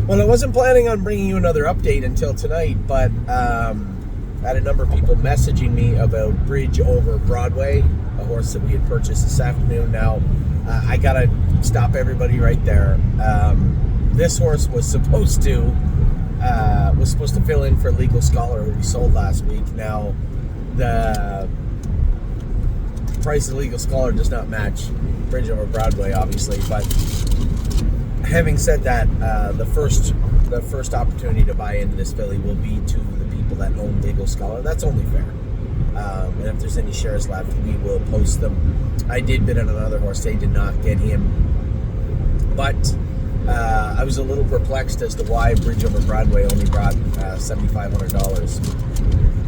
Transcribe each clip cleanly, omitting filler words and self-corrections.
Well, I wasn't planning on bringing you another update until tonight, but I had a number of people messaging me about Bridge over Broadway, a horse that we had purchased this afternoon. Now, I gotta stop everybody right there. This horse was supposed to fill in for Legal Scholar, who we sold last week. Now, the price of Legal Scholar does not match Bridge over Broadway, obviously, but having said that, the first opportunity to buy into this filly will be to the people that own Legal Scholar. That's only fair. And if there's any shares left, we will post them. I did bid on another horse. They did not get him. But I was a little perplexed as to why Bridge over Broadway only brought $7,500.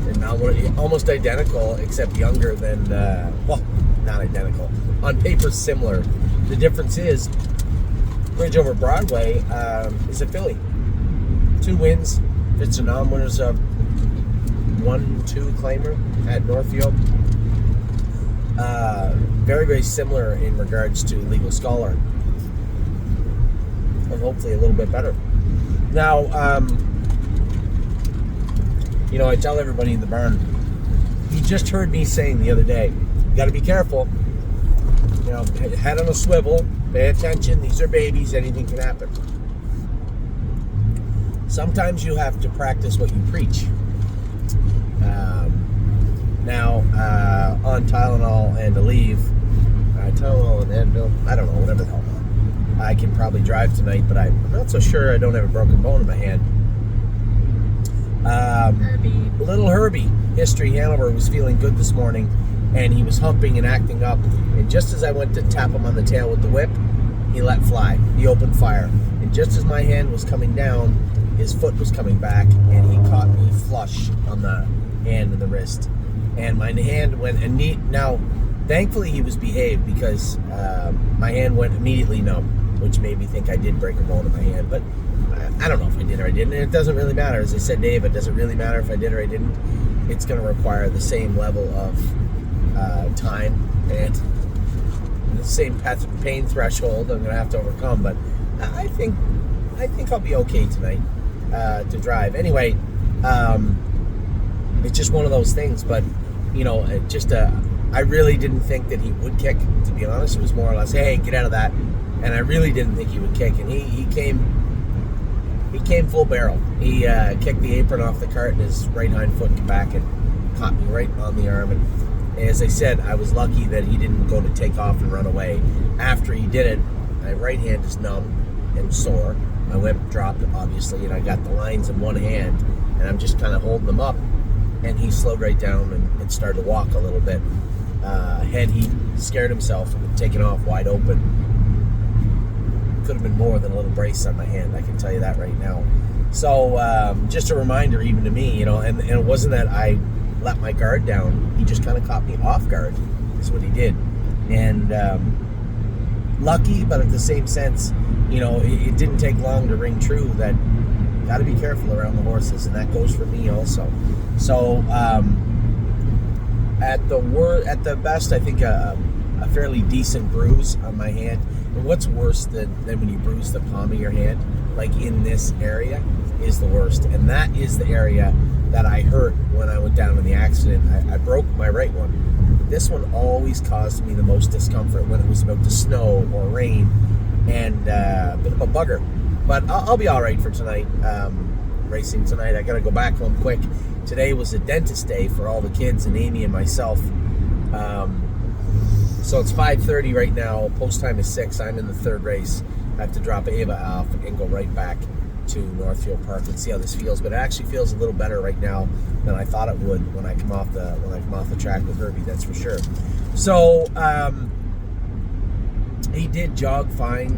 And now almost identical, except younger than, well, not identical. On paper, similar. The difference is Bridge over Broadway is a filly. 2 wins. It's a non-winners of 1-2 claimer at Northfield. Very, very similar in regards to Legal Scholar. And hopefully a little bit better. Now, I tell everybody in the barn, you just heard me saying the other day, you got to be careful. Head on a swivel, pay attention, these are babies, anything can happen. Sometimes you have to practice what you preach. On Tylenol and Aleve, Tylenol and Advil, I don't know, whatever the hell. I can probably drive tonight, but I'm not so sure I don't have a broken bone in my hand. Herbie. Little Herbie, History Hanover, was feeling good this morning, and he was humping and acting up. And just as I went to tap him on the tail with the whip, he let fly. He opened fire. And just as my hand was coming down, his foot was coming back, and he caught me flush on the hand and the wrist. And my hand went, now, thankfully he was behaved, because my hand went immediately numb, which made me think I did break a bone in my hand. But I don't know if I did or I didn't. And it doesn't really matter. As I said, Dave, it doesn't really matter if I did or I didn't. It's going to require the same level of time and the same pain threshold I'm going to have to overcome. But I think I'll be okay tonight to drive. Anyway, it's just one of those things. But I really didn't think that he would kick. To be honest, it was more or less, hey, get out of that. And I really didn't think he would kick. And he came full barrel. He kicked the apron off the cart, and his right hind foot came back and caught me right on the arm. And as I said, I was lucky that he didn't go to take off and run away. After he did it, my right hand is numb and sore. My whip dropped, obviously, and I got the lines in one hand, and I'm just kind of holding them up. And he slowed right down and started to walk a little bit. Had he scared himself and taken off wide open, could have been more than a little brace on my hand. I can tell you that right now. So just a reminder, even to me, and it wasn't that I let my guard down. He just kind of caught me off guard, is what he did. And lucky, but at the same sense, it didn't take long to ring true that got to be careful around the horses, and that goes for me also. So at the best, I think a fairly decent bruise on my hand. And what's worse than when you bruise the palm of your hand, like in this area, is the worst. And that is the area that I hurt when I went down in the accident. I broke my right one. This one always caused me the most discomfort when it was about to snow or rain, and a bit of a bugger. But I'll be all right for tonight. Racing tonight. I got to go back home quick. Today was a dentist day for all the kids and Amy and myself. So it's 5:30 right now. Post time is 6. I'm in the third race. I have to drop Ava off and go right back to Northfield Park and see how this feels. But it actually feels a little better right now than I thought it would when I come off the track with Herbie. That's for sure. So he did jog fine.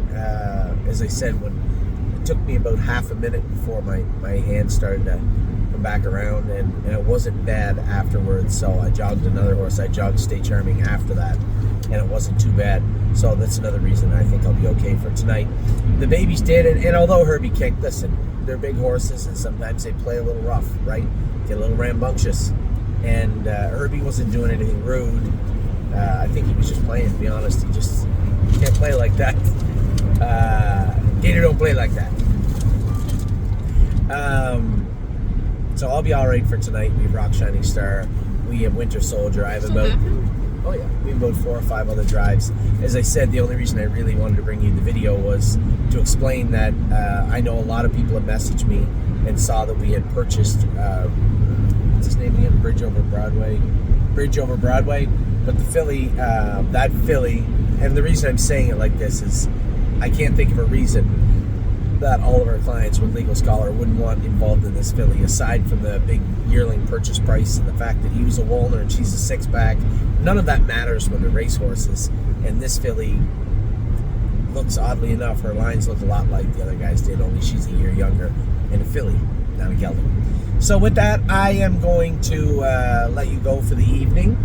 As I said, when it took me about half a minute before my hand started to come back around, and it wasn't bad afterwards. So I jogged another horse. I jogged Stay Charming after that, and it wasn't too bad. So that's another reason I think I'll be okay for tonight. The babies did, and although Herbie kicked, listen, they're big horses, and sometimes they play a little rough, right? Get a little rambunctious. And Herbie wasn't doing anything rude. I think he was just playing, to be honest. He just can't play like that. Gator don't play like that. So I'll be all right for tonight. We have Rock Shining Star. We have Winter Soldier. I have about... Oh yeah, we have about 4 or 5 other drives. As I said, the only reason I really wanted to bring you the video was to explain that I know a lot of people have messaged me and saw that we had purchased, what's his name again? Bridge over Broadway. But the filly, that filly, and the reason I'm saying it like this is I can't think of a reason that all of our clients with Legal Scholar wouldn't want involved in this filly, aside from the big yearling purchase price and the fact that he was a Walner and she's a 6-pack. None of that matters when they're racehorses. And this filly looks, oddly enough, her lines look a lot like the other guys did, only she's a year younger and a filly, not a gelding. So with that, I am going to let you go for the evening.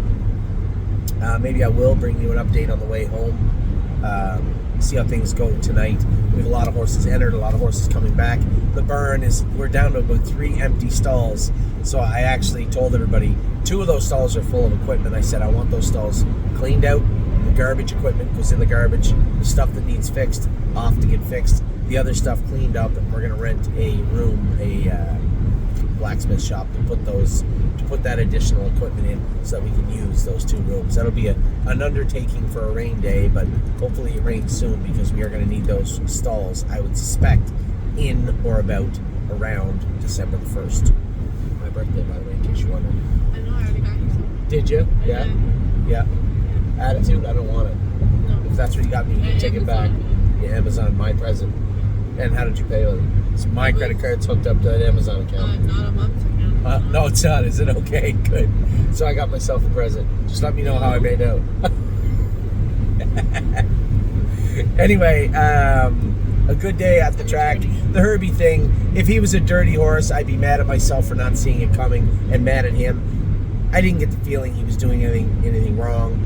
Maybe I will bring you an update on the way home. See how things go tonight. We have a lot of horses entered, a lot of horses coming back. The barn is, we're down to about 3 empty stalls. So I actually told everybody 2 of those stalls are full of equipment. I said I want those stalls cleaned out. The garbage equipment goes in the garbage. The stuff that needs fixed, off to get fixed. The other stuff cleaned up, and we're gonna rent a room, a blacksmith shop to put that additional equipment in so that we can use those 2 rooms. That'll be an undertaking for a rain day, but hopefully it rains soon because we are going to need those stalls, I would suspect, in or around December the 1st. My birthday, by the way, in case you're wondering. I know, I already got you some. Did you? Yeah? Yeah. Attitude, I don't want it. No. If that's what you got me, you can take it back. Yeah, Amazon, my present. And how did you pay with it? So my credit card's hooked up to that Amazon account. Not a month account. No, it's not. Is it? Okay, good. So I got myself a present. Just let me know how I made out. Anyway, a good day at the track. The Herbie thing, if he was a dirty horse, I'd be mad at myself for not seeing it coming and mad at him. I didn't get the feeling he was doing anything wrong.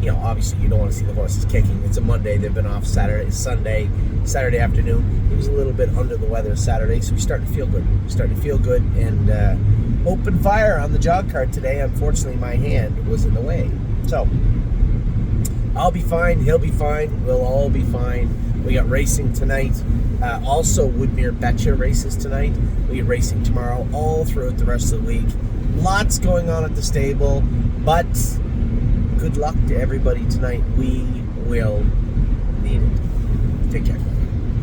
Obviously you don't want to see the horses kicking. It's a Monday. They've been off Saturday, Saturday afternoon. He was a little bit under the weather Saturday, so he's starting to feel good. And open fire on the jog cart today. Unfortunately, my hand was in the way. So I'll be fine. He'll be fine. We'll all be fine. We got racing tonight. Also, Woodmere Betcha races tonight. We get racing tomorrow, all throughout the rest of the week. Lots going on at the stable, but good luck to everybody tonight. We will need it. Take care.